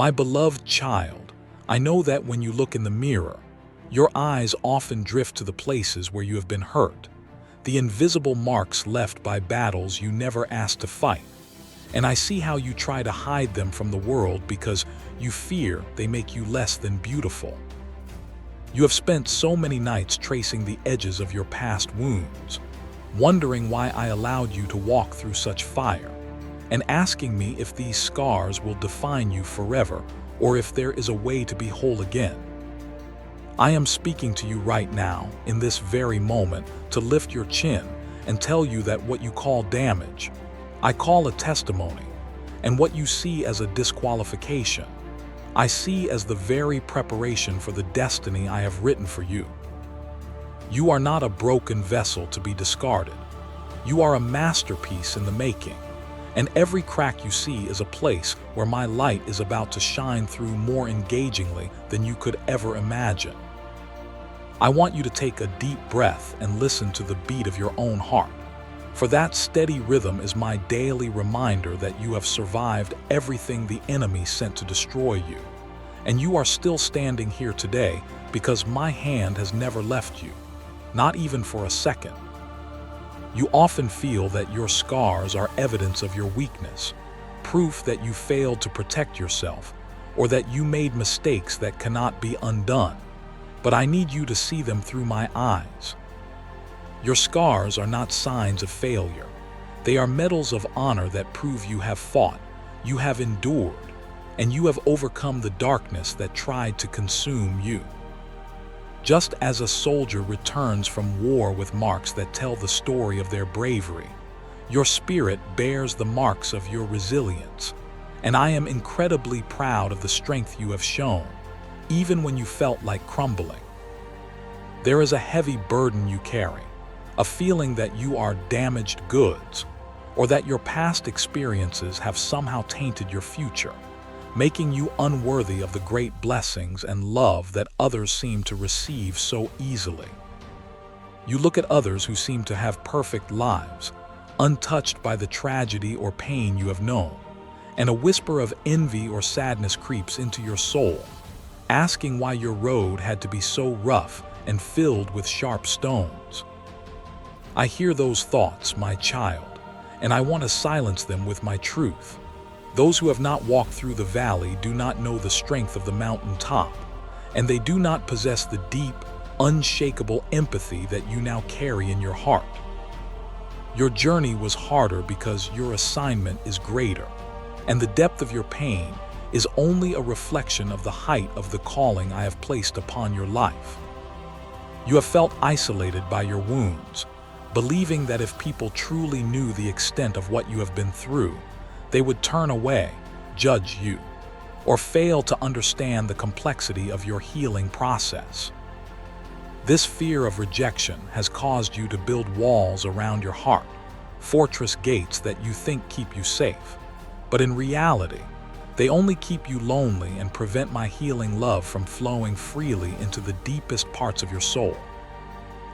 My beloved child, I know that when you look in the mirror, your eyes often drift to the places where you have been hurt, the invisible marks left by battles you never asked to fight. And I see how you try to hide them from the world because you fear they make you less than beautiful. You have spent so many nights tracing the edges of your past wounds, wondering why I allowed you to walk through such fire, and asking me if these scars will define you forever or if there is a way to be whole again. I am speaking to you right now, in this very moment, to lift your chin and tell you that what you call damage, I call a testimony, and what you see as a disqualification, I see as the very preparation for the destiny I have written for you. You are not a broken vessel to be discarded. You are a masterpiece in the making, and every crack you see is a place where my light is about to shine through more engagingly than you could ever imagine. I want you to take a deep breath and listen to the beat of your own heart, for that steady rhythm is my daily reminder that you have survived everything the enemy sent to destroy you, and you are still standing here today because my hand has never left you, not even for a second. You often feel that your scars are evidence of your weakness, proof that you failed to protect yourself, or that you made mistakes that cannot be undone. But I need you to see them through my eyes. Your scars are not signs of failure. They are medals of honor that prove you have fought, you have endured, and you have overcome the darkness that tried to consume you. Just as a soldier returns from war with marks that tell the story of their bravery, your spirit bears the marks of your resilience, and I am incredibly proud of the strength you have shown, even when you felt like crumbling. There is a heavy burden you carry, a feeling that you are damaged goods, or that your past experiences have somehow tainted your future, making you unworthy of the great blessings and love that others seem to receive so easily. You look at others who seem to have perfect lives, untouched by the tragedy or pain you have known, and a whisper of envy or sadness creeps into your soul, asking why your road had to be so rough and filled with sharp stones. I hear those thoughts, my child, and I want to silence them with my truth. Those who have not walked through the valley do not know the strength of the mountain top, and they do not possess the deep, unshakable empathy that you now carry in your heart. Your journey was harder because your assignment is greater, and the depth of your pain is only a reflection of the height of the calling I have placed upon your life. You have felt isolated by your wounds, believing that if people truly knew the extent of what you have been through, they would turn away, judge you, or fail to understand the complexity of your healing process. This fear of rejection has caused you to build walls around your heart, fortress gates that you think keep you safe. But in reality, they only keep you lonely and prevent my healing love from flowing freely into the deepest parts of your soul.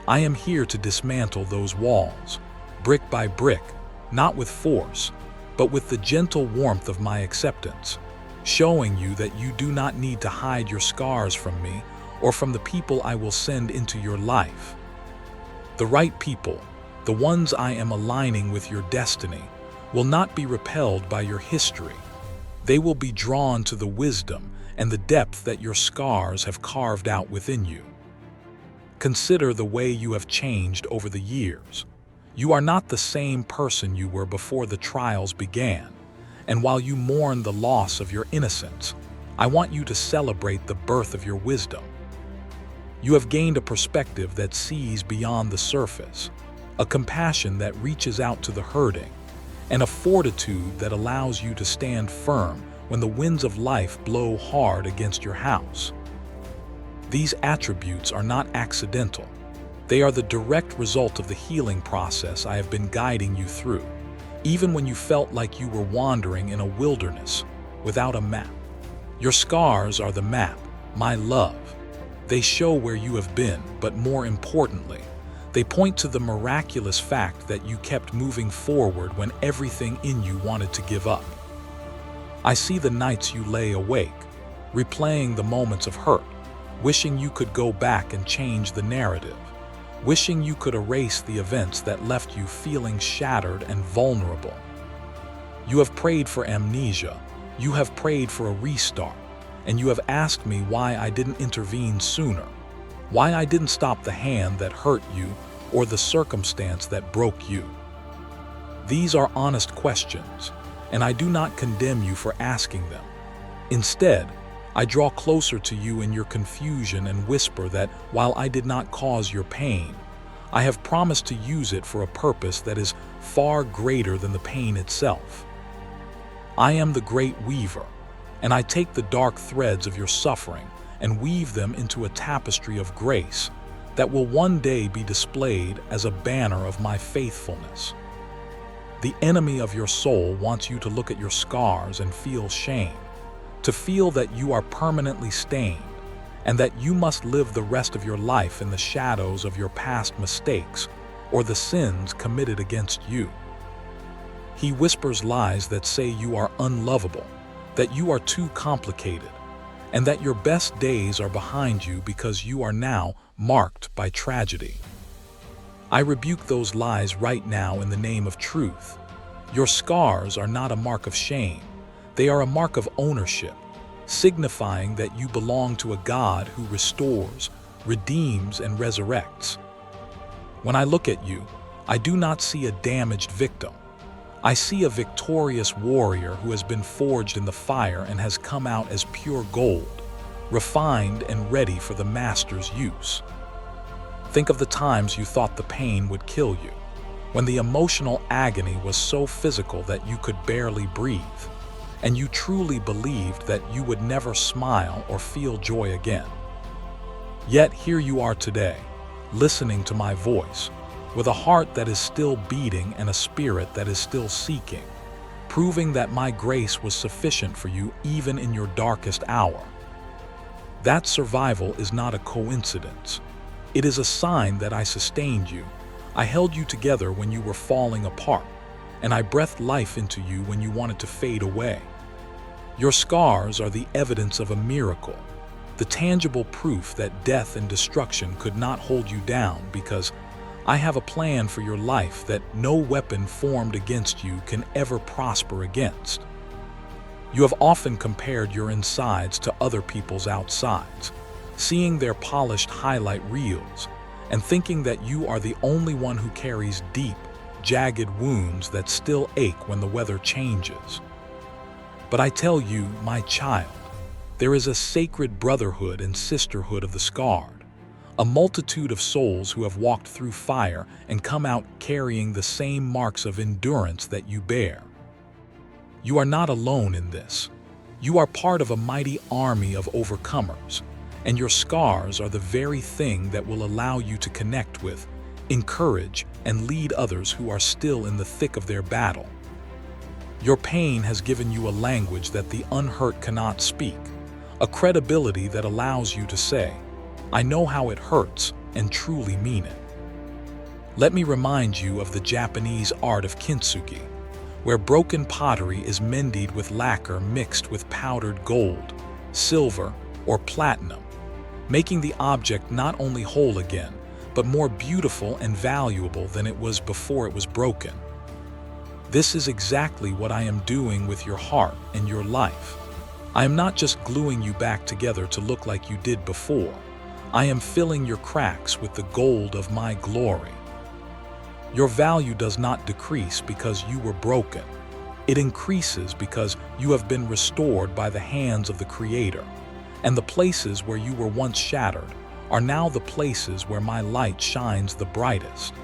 I am here to dismantle those walls, brick by brick, not with force, but with the gentle warmth of my acceptance, showing you that you do not need to hide your scars from me or from the people I will send into your life. The right people, the ones I am aligning with your destiny, will not be repelled by your history. They will be drawn to the wisdom and the depth that your scars have carved out within you. Consider the way you have changed over the years. You are not the same person you were before the trials began, and while you mourn the loss of your innocence, I want you to celebrate the birth of your wisdom. You have gained a perspective that sees beyond the surface, a compassion that reaches out to the hurting, and a fortitude that allows you to stand firm when the winds of life blow hard against your house. These attributes are not accidental. They are the direct result of the healing process I have been guiding you through, even when you felt like you were wandering in a wilderness without a map. Your scars are the map, my love. They show where you have been, but more importantly, they point to the miraculous fact that you kept moving forward when everything in you wanted to give up. I see the nights you lay awake, replaying the moments of hurt, wishing you could go back and change the narrative, wishing you could erase the events that left you feeling shattered and vulnerable. You have prayed for amnesia, you have prayed for a restart, and you have asked me why I didn't intervene sooner, why I didn't stop the hand that hurt you or the circumstance that broke you. These are honest questions, and I do not condemn you for asking them. Instead, I draw closer to you in your confusion and whisper that while I did not cause your pain, I have promised to use it for a purpose that is far greater than the pain itself. I am the great weaver, and I take the dark threads of your suffering and weave them into a tapestry of grace that will one day be displayed as a banner of my faithfulness. The enemy of your soul wants you to look at your scars and feel shame, to feel that you are permanently stained, and that you must live the rest of your life in the shadows of your past mistakes or the sins committed against you. He whispers lies that say you are unlovable, that you are too complicated, and that your best days are behind you because you are now marked by tragedy. I rebuke those lies right now in the name of truth. Your scars are not a mark of shame. They are a mark of ownership, signifying that you belong to a God who restores, redeems, and resurrects. When I look at you, I do not see a damaged victim. I see a victorious warrior who has been forged in the fire and has come out as pure gold, refined and ready for the Master's use. Think of the times you thought the pain would kill you, when the emotional agony was so physical that you could barely breathe, and you truly believed that you would never smile or feel joy again. Yet here you are today, listening to my voice, with a heart that is still beating and a spirit that is still seeking, proving that my grace was sufficient for you even in your darkest hour. That survival is not a coincidence. It is a sign that I sustained you. I held you together when you were falling apart, and I breathed life into you when you wanted to fade away. Your scars are the evidence of a miracle, the tangible proof that death and destruction could not hold you down, because I have a plan for your life that no weapon formed against you can ever prosper against. You have often compared your insides to other people's outsides, seeing their polished highlight reels, and thinking that you are the only one who carries deep, jagged wounds that still ache when the weather changes. But I tell you, my child, there is a sacred brotherhood and sisterhood of the scarred, a multitude of souls who have walked through fire and come out carrying the same marks of endurance that you bear. You are not alone in this. You are part of a mighty army of overcomers, and your scars are the very thing that will allow you to connect with, encourage, and lead others who are still in the thick of their battle. Your pain has given you a language that the unhurt cannot speak, a credibility that allows you to say, "I know how it hurts," and truly mean it. Let me remind you of the Japanese art of Kintsugi, where broken pottery is mended with lacquer mixed with powdered gold, silver, or platinum, making the object not only whole again, but more beautiful and valuable than it was before it was broken. This is exactly what I am doing with your heart and your life. I am not just gluing you back together to look like you did before. I am filling your cracks with the gold of my glory. Your value does not decrease because you were broken. It increases because you have been restored by the hands of the Creator. And the places where you were once shattered are now the places where my light shines the brightest.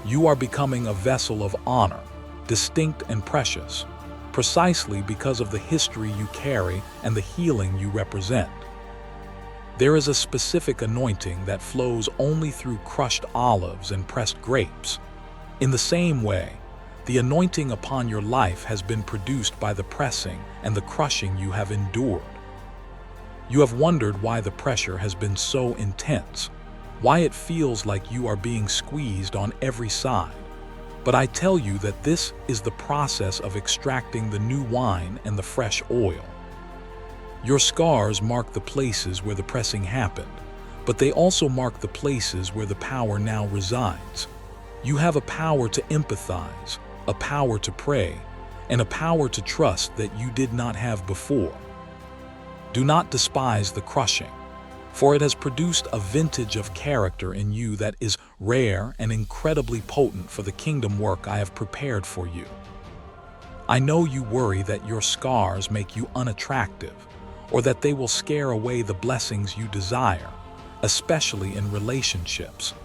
You are becoming a vessel of honor, distinct and precious, precisely because of the history you carry and the healing you represent. There is a specific anointing that flows only through crushed olives and pressed grapes. In the same way, the anointing upon your life has been produced by the pressing and the crushing you have endured. You have wondered why the pressure has been so intense, why it feels like you are being squeezed on every side. But I tell you that this is the process of extracting the new wine and the fresh oil. Your scars mark the places where the pressing happened, but they also mark the places where the power now resides. You have a power to empathize, a power to pray, and a power to trust that you did not have before. Do not despise the crushing, for it has produced a vintage of character in you that is rare and incredibly potent for the kingdom work I have prepared for you. I know you worry that your scars make you unattractive, or that they will scare away the blessings you desire, especially in relationships.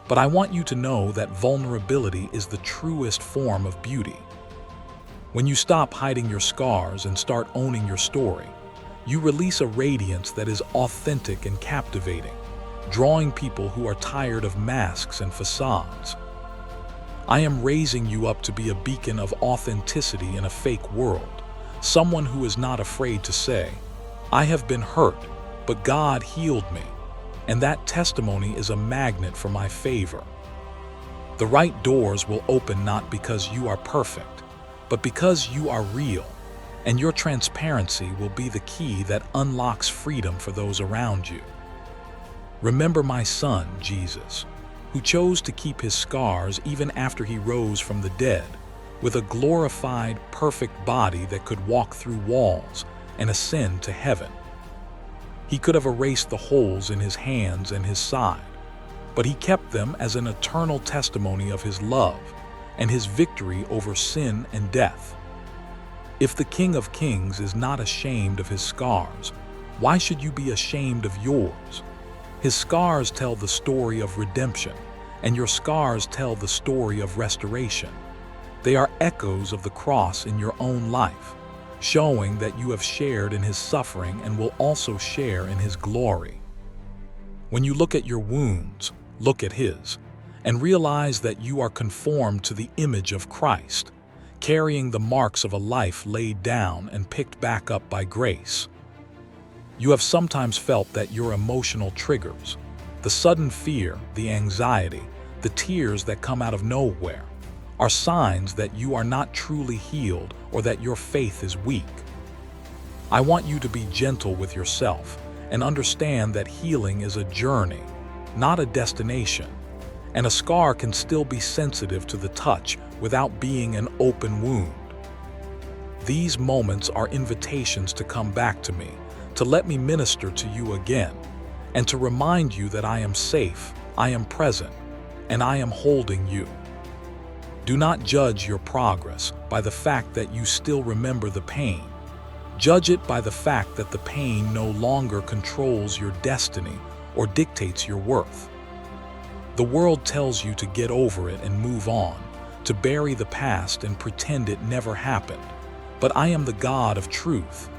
But I want you to know that vulnerability is the truest form of beauty. When you stop hiding your scars and start owning your story, you release a radiance that is authentic and captivating, drawing people who are tired of masks and facades. I am raising you up to be a beacon of authenticity in a fake world, someone who is not afraid to say, "I have been hurt, but God healed me," and that testimony is a magnet for my favor. The right doors will open not because you are perfect, but because you are real, and your transparency will be the key that unlocks freedom for those around you. Remember my son, Jesus, who chose to keep his scars even after he rose from the dead, with a glorified, perfect body that could walk through walls and ascend to heaven. He could have erased the holes in his hands and his side, but he kept them as an eternal testimony of his love and his victory over sin and death. If the King of Kings is not ashamed of his scars, why should you be ashamed of yours? His scars tell the story of redemption, and your scars tell the story of restoration. They are echoes of the cross in your own life, showing that you have shared in his suffering and will also share in his glory. When you look at your wounds, look at his, and realize that you are conformed to the image of Christ, carrying the marks of a life laid down and picked back up by grace. You have sometimes felt that your emotional triggers, the sudden fear, the anxiety, the tears that come out of nowhere, are signs that you are not truly healed or that your faith is weak. I want you to be gentle with yourself and understand that healing is a journey, not a destination, and a scar can still be sensitive to the touch without being an open wound. These moments are invitations to come back to me, to let me minister to you again, and to remind you that I am safe, I am present, and I am holding you. Do not judge your progress by the fact that you still remember the pain. Judge it by the fact that the pain no longer controls your destiny or dictates your worth. The world tells you to get over it and move on, to bury the past and pretend it never happened. But I am the God of truth,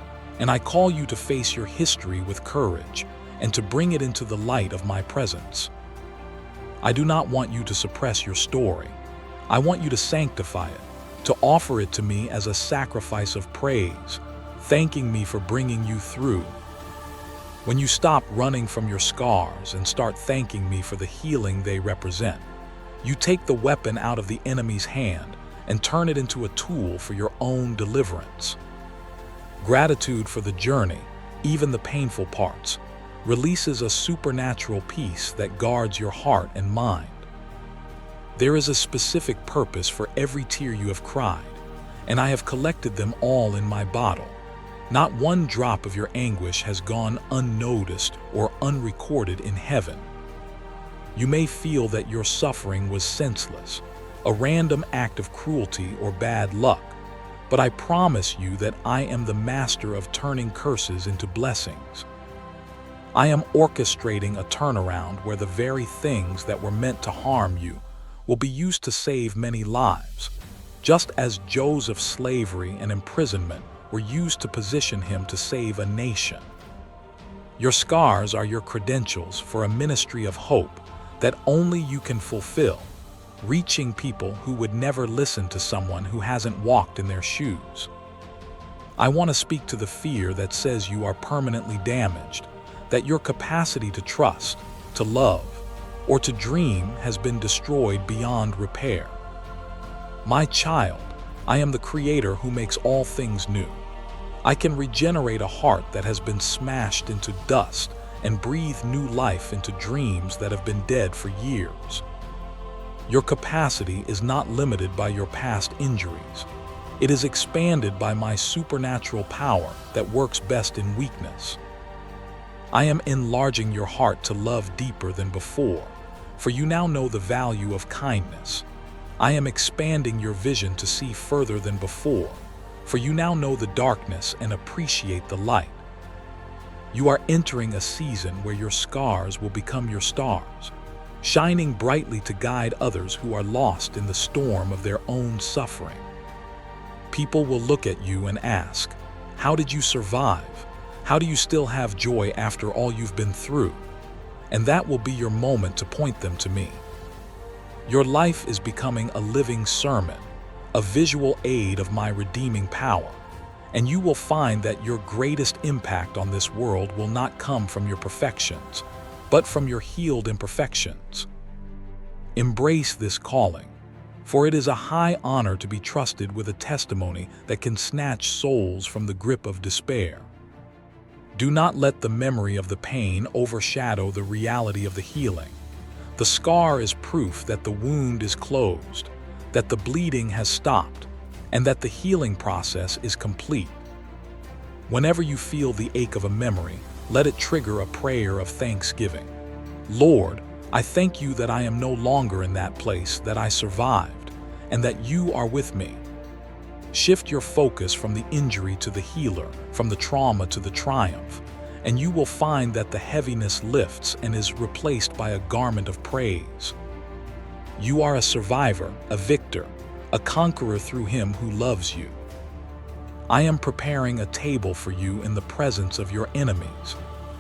and I call you to face your history with courage and to bring it into the light of my presence. I do not want you to suppress your story. I want you to sanctify it, to offer it to me as a sacrifice of praise, thanking me for bringing you through. When you stop running from your scars and start thanking me for the healing they represent, you take the weapon out of the enemy's hand and turn it into a tool for your own deliverance. Gratitude for the journey, even the painful parts, releases a supernatural peace that guards your heart and mind. There is a specific purpose for every tear you have cried, and I have collected them all in my bottle. Not one drop of your anguish has gone unnoticed or unrecorded in heaven. You may feel that your suffering was senseless, a random act of cruelty or bad luck, but I promise you that I am the master of turning curses into blessings. I am orchestrating a turnaround where the very things that were meant to harm you will be used to save many lives, just as Joseph's slavery and imprisonment were used to position him to save a nation. Your scars are your credentials for a ministry of hope that only you can fulfill, reaching people who would never listen to someone who hasn't walked in their shoes. I want to speak to the fear that says you are permanently damaged, that your capacity to trust, to love, or to dream has been destroyed beyond repair. My child, I am the Creator who makes all things new. I can regenerate a heart that has been smashed into dust and breathe new life into dreams that have been dead for years. Your capacity is not limited by your past injuries. It is expanded by my supernatural power that works best in weakness. I am enlarging your heart to love deeper than before, for you now know the value of kindness. I am expanding your vision to see further than before, for you now know the darkness and appreciate the light. You are entering a season where your scars will become your stars, shining brightly to guide others who are lost in the storm of their own suffering. People will look at you and ask, "How did you survive? How do you still have joy after all you've been through?" And that will be your moment to point them to me. Your life is becoming a living sermon, a visual aid of my redeeming power, and you will find that your greatest impact on this world will not come from your perfections, but from your healed imperfections. Embrace this calling, for it is a high honor to be trusted with a testimony that can snatch souls from the grip of despair. Do not let the memory of the pain overshadow the reality of the healing. The scar is proof that the wound is closed, that the bleeding has stopped, and that the healing process is complete. Whenever you feel the ache of a memory, let it trigger a prayer of thanksgiving. Lord, I thank you that I am no longer in that place, that I survived, and that you are with me. Shift your focus from the injury to the healer, from the trauma to the triumph, and you will find that the heaviness lifts and is replaced by a garment of praise. You are a survivor, a victor, a conqueror through him who loves you. I am preparing a table for you in the presence of your enemies,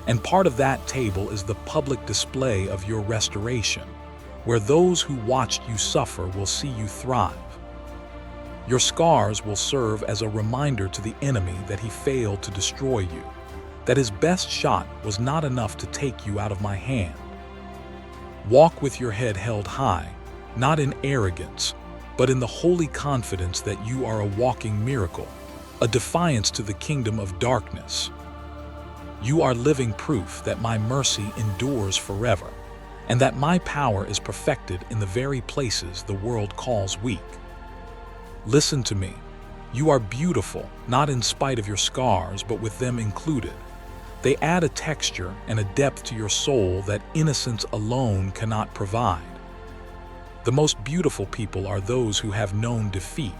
and part of that table is the public display of your restoration, where those who watched you suffer will see you thrive. Your scars will serve as a reminder to the enemy that he failed to destroy you, that his best shot was not enough to take you out of my hand. Walk with your head held high, not in arrogance, but in the holy confidence that you are a walking miracle, a defiance to the kingdom of darkness. You are living proof that my mercy endures forever, and that my power is perfected in the very places the world calls weak. Listen to me. You are beautiful, not in spite of your scars, but with them included. They add a texture and a depth to your soul that innocence alone cannot provide. The most beautiful people are those who have known defeat,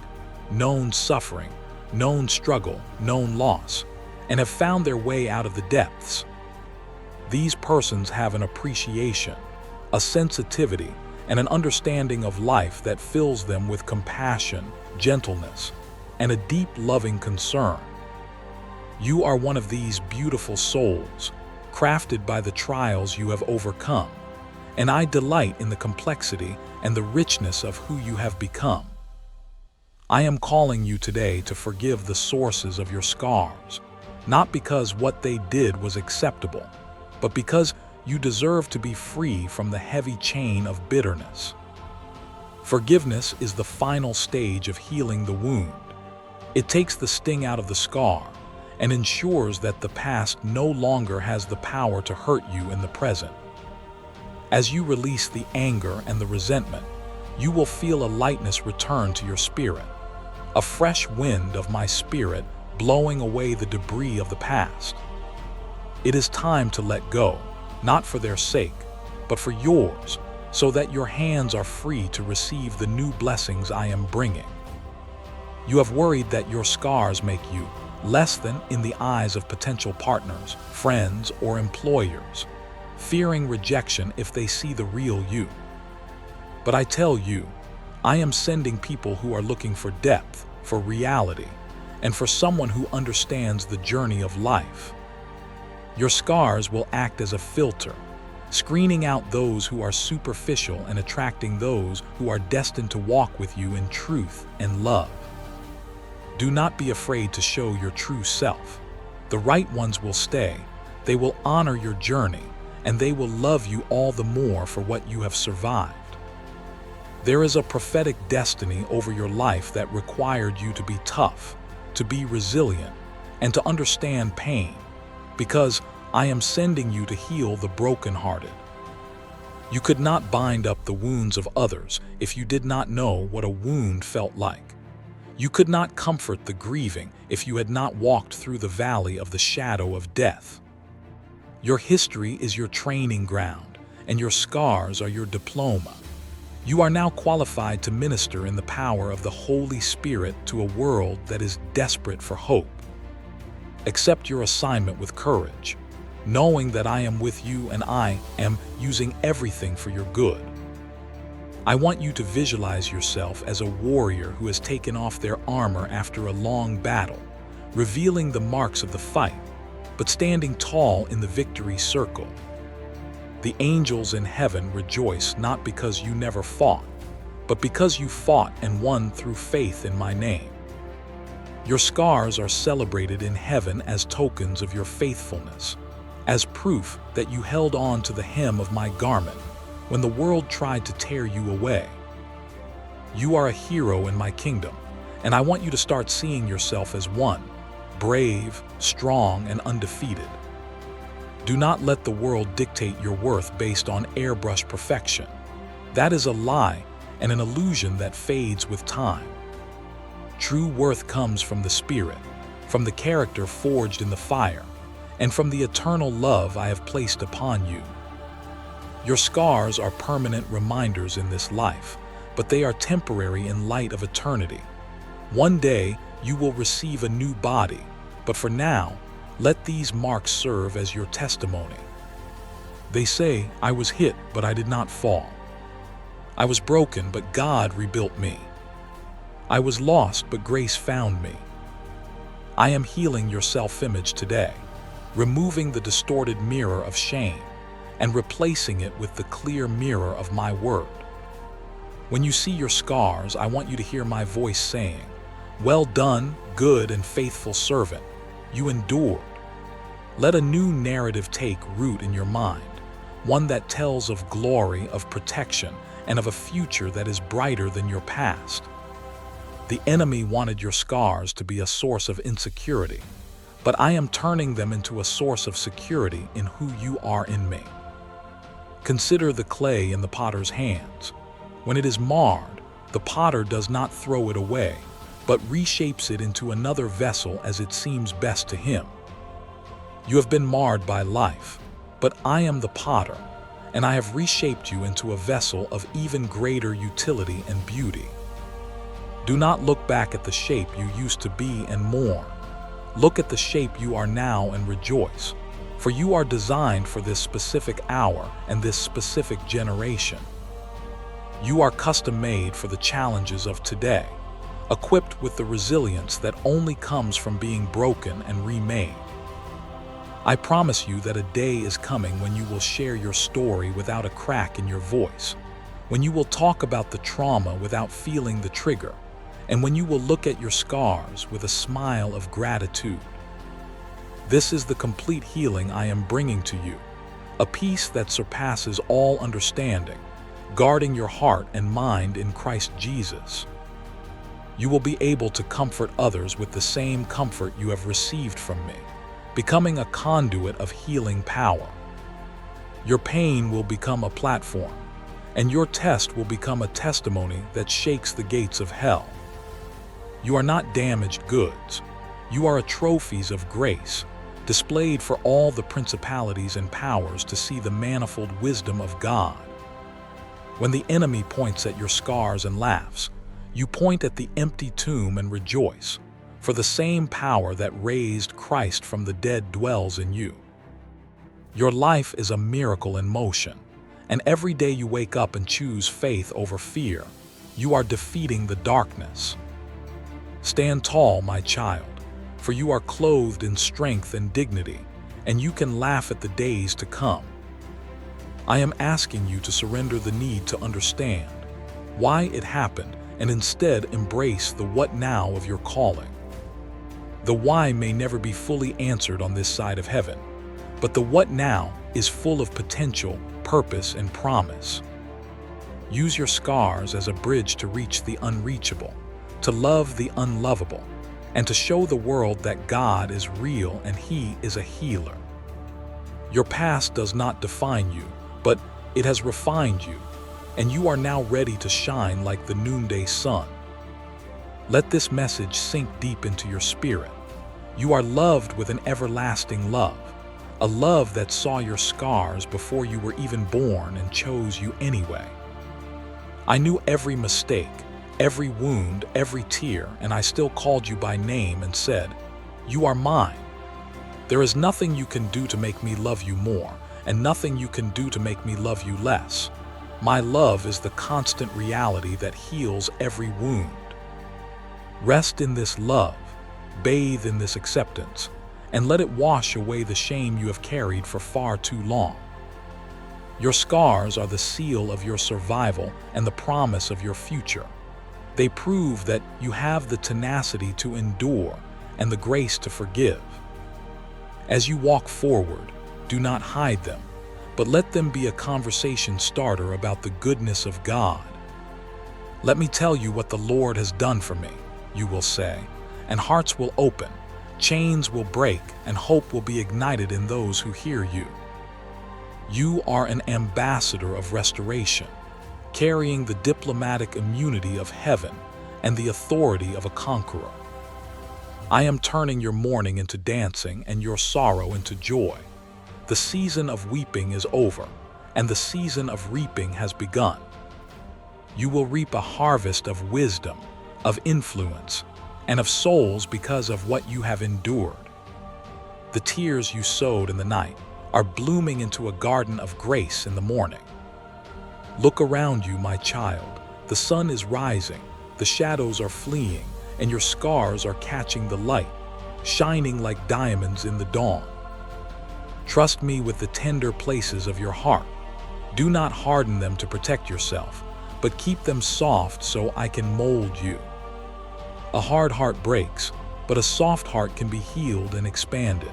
known suffering, known struggle, known loss, and have found their way out of the depths. These persons have an appreciation, a sensitivity, and an understanding of life that fills them with compassion, gentleness, and a deep loving concern. You are one of these beautiful souls, crafted by the trials you have overcome, and I delight in the complexity and the richness of who you have become. I am calling you today to forgive the sources of your scars, not because what they did was acceptable, but because you deserve to be free from the heavy chain of bitterness. Forgiveness is the final stage of healing the wound. It takes the sting out of the scar and ensures that the past no longer has the power to hurt you in the present. As you release the anger and the resentment, you will feel a lightness return to your spirit, a fresh wind of my spirit blowing away the debris of the past. It is time to let go, not for their sake, but for yours, so that your hands are free to receive the new blessings I am bringing. You have worried that your scars make you less than in the eyes of potential partners, friends, or employers, fearing rejection if they see the real you. But I tell you, I am sending people who are looking for depth, for reality, and for someone who understands the journey of life. Your scars will act as a filter, screening out those who are superficial and attracting those who are destined to walk with you in truth and love. Do not be afraid to show your true self. The right ones will stay, they will honor your journey, and they will love you all the more for what you have survived. There is a prophetic destiny over your life that required you to be tough, to be resilient, and to understand pain, because I am sending you to heal the brokenhearted. You could not bind up the wounds of others if you did not know what a wound felt like. You could not comfort the grieving if you had not walked through the valley of the shadow of death. Your history is your training ground, and your scars are your diploma. You are now qualified to minister in the power of the Holy Spirit to a world that is desperate for hope. Accept your assignment with courage, knowing that I am with you and I am using everything for your good. I want you to visualize yourself as a warrior who has taken off their armor after a long battle, revealing the marks of the fight, but standing tall in the victory circle. The angels in heaven rejoice not because you never fought, but because you fought and won through faith in my name. Your scars are celebrated in heaven as tokens of your faithfulness, as proof that you held on to the hem of my garment when the world tried to tear you away. You are a hero in my kingdom, and I want you to start seeing yourself as one, brave, strong, and undefeated. Do not let the world dictate your worth based on airbrush perfection. That is a lie and an illusion that fades with time. True worth comes from the Spirit, from the character forged in the fire, and from the eternal love I have placed upon you. Your scars are permanent reminders in this life, but they are temporary in light of eternity. One day, you will receive a new body, but for now, let these marks serve as your testimony. They say, I was hit, but I did not fall. I was broken, but God rebuilt me. I was lost, but grace found me. I am healing your self-image today, removing the distorted mirror of shame and replacing it with the clear mirror of my word. When you see your scars, I want you to hear my voice saying, well done, good and faithful servant. You endured. Let a new narrative take root in your mind, one that tells of glory, of protection, and of a future that is brighter than your past. The enemy wanted your scars to be a source of insecurity, but I am turning them into a source of security in who you are in me. Consider the clay in the potter's hands. When it is marred, the potter does not throw it away, but reshapes it into another vessel as it seems best to him. You have been marred by life, but I am the potter, and I have reshaped you into a vessel of even greater utility and beauty. Do not look back at the shape you used to be and mourn. Look at the shape you are now and rejoice, for you are designed for this specific hour and this specific generation. You are custom-made for the challenges of today, equipped with the resilience that only comes from being broken and remade. I promise you that a day is coming when you will share your story without a crack in your voice, when you will talk about the trauma without feeling the trigger, and when you will look at your scars with a smile of gratitude. This is the complete healing I am bringing to you, a peace that surpasses all understanding, guarding your heart and mind in Christ Jesus. You will be able to comfort others with the same comfort you have received from me, becoming a conduit of healing power. Your pain will become a platform, and your test will become a testimony that shakes the gates of hell. You are not damaged goods. You are trophies of grace, displayed for all the principalities and powers to see the manifold wisdom of God. When the enemy points at your scars and laughs, you point at the empty tomb and rejoice, for the same power that raised Christ from the dead dwells in you. Your life is a miracle in motion, and every day you wake up and choose faith over fear, you are defeating the darkness. Stand tall, my child, for you are clothed in strength and dignity, and you can laugh at the days to come. I am asking you to surrender the need to understand why it happened and instead embrace the what now of your calling. The why may never be fully answered on this side of heaven, but the what now is full of potential, purpose, and promise. Use your scars as a bridge to reach the unreachable, to love the unlovable, and to show the world that God is real and He is a healer. Your past does not define you, but it has refined you, and you are now ready to shine like the noonday sun. Let this message sink deep into your spirit. You are loved with an everlasting love, a love that saw your scars before you were even born and chose you anyway. I knew every mistake, every wound, every tear, and I still called you by name and said, "You are mine." There is nothing you can do to make me love you more, and nothing you can do to make me love you less. My love is the constant reality that heals every wound. Rest in this love, bathe in this acceptance, and let it wash away the shame you have carried for far too long. Your scars are the seal of your survival and the promise of your future. They prove that you have the tenacity to endure and the grace to forgive. As you walk forward, do not hide them, but let them be a conversation starter about the goodness of God. "Let me tell you what the Lord has done for me," you will say, and hearts will open, chains will break, and hope will be ignited in those who hear you. You are an ambassador of restoration, carrying the diplomatic immunity of heaven and the authority of a conqueror. I am turning your mourning into dancing and your sorrow into joy. The season of weeping is over, and the season of reaping has begun. You will reap a harvest of wisdom, of influence, and of souls because of what you have endured. The tears you sowed in the night are blooming into a garden of grace in the morning. Look around you, my child. The sun is rising, the shadows are fleeing, and your scars are catching the light, shining like diamonds in the dawn. Trust me with the tender places of your heart. Do not harden them to protect yourself, but keep them soft so I can mold you. A hard heart breaks, but a soft heart can be healed and expanded.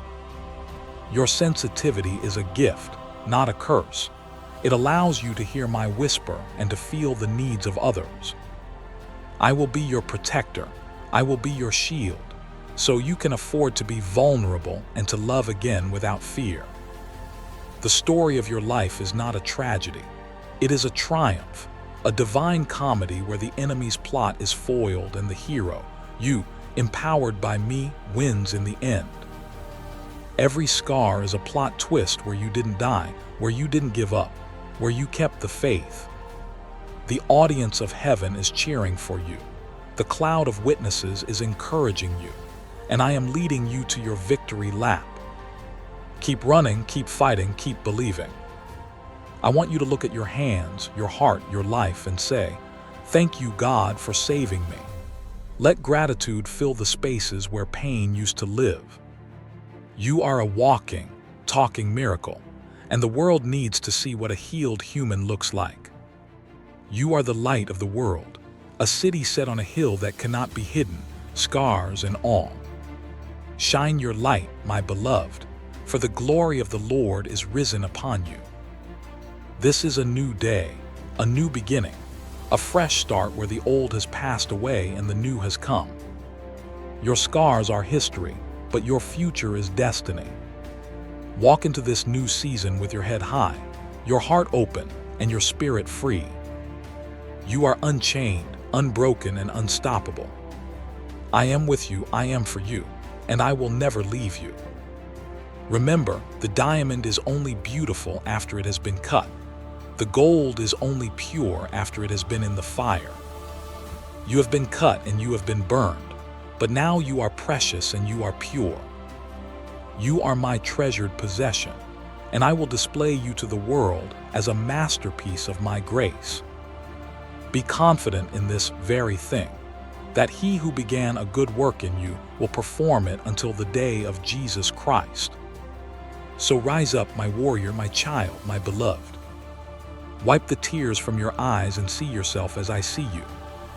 Your sensitivity is a gift, not a curse. It allows you to hear my whisper and to feel the needs of others. I will be your protector. I will be your shield, so you can afford to be vulnerable and to love again without fear. The story of your life is not a tragedy. It is a triumph, a divine comedy where the enemy's plot is foiled and the hero, you, empowered by me, wins in the end. Every scar is a plot twist where you didn't die, where you didn't give up, where you kept the faith. The audience of heaven is cheering for you. The cloud of witnesses is encouraging you, and I am leading you to your victory lap. Keep running, keep fighting, keep believing. I want you to look at your hands, your heart, your life, and say, "Thank you, God, for saving me." Let gratitude fill the spaces where pain used to live. You are a walking, talking miracle, and the world needs to see what a healed human looks like. You are the light of the world, a city set on a hill that cannot be hidden, scars and all. Shine your light, my beloved, for the glory of the Lord is risen upon you. This is a new day, a new beginning, a fresh start where the old has passed away and the new has come. Your scars are history, but your future is destiny. Walk into this new season with your head high, your heart open, and your spirit free. You are unchained, unbroken, and unstoppable. I am with you, I am for you, and I will never leave you. Remember, the diamond is only beautiful after it has been cut. The gold is only pure after it has been in the fire. You have been cut and you have been burned, but now you are precious and you are pure. You are my treasured possession, and I will display you to the world as a masterpiece of my grace. Be confident in this very thing, that he who began a good work in you will perform it until the day of Jesus Christ. So rise up, my warrior, my child, my beloved. Wipe the tears from your eyes and see yourself as I see you,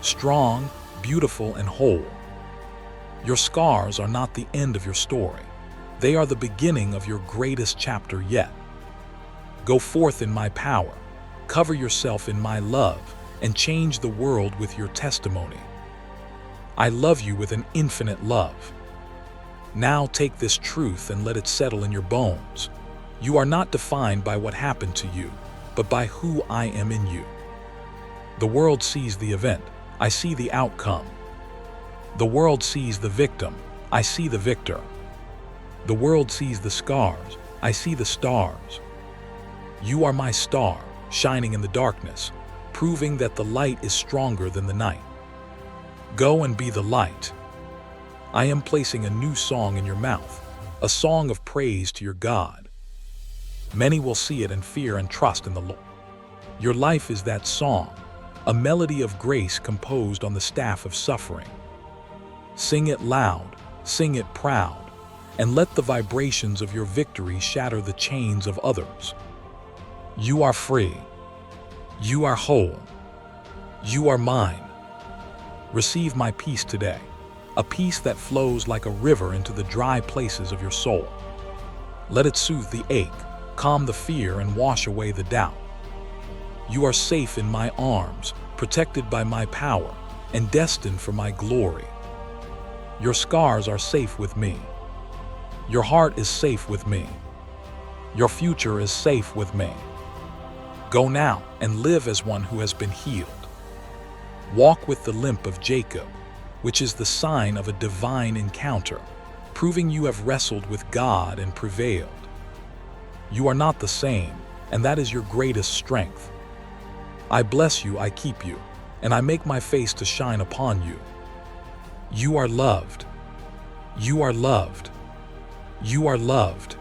strong, beautiful, and whole. Your scars are not the end of your story. They are the beginning of your greatest chapter yet. Go forth in my power. Cover yourself in my love and change the world with your testimony. I love you with an infinite love. Now take this truth and let it settle in your bones. You are not defined by what happened to you, but by who I am in you. The world sees the event. I see the outcome. The world sees the victim. I see the victor. The world sees the scars. I see the stars. You are my star, shining in the darkness, proving that the light is stronger than the night. Go and be the light. I am placing a new song in your mouth, a song of praise to your God. Many will see it and fear and trust in the Lord. Your life is that song, a melody of grace composed on the staff of suffering. Sing it loud, sing it proud, and let the vibrations of your victory shatter the chains of others. You are free. You are whole. You are mine. Receive my peace today, a peace that flows like a river into the dry places of your soul. Let it soothe the ache, calm the fear, and wash away the doubt. You are safe in my arms, protected by my power, and destined for my glory. Your scars are safe with me. Your heart is safe with me. Your future is safe with me. Go now and live as one who has been healed. Walk with the limp of Jacob, which is the sign of a divine encounter, proving you have wrestled with God and prevailed. You are not the same, and that is your greatest strength. I bless you, I keep you, and I make my face to shine upon you. You are loved. You are loved. You are loved.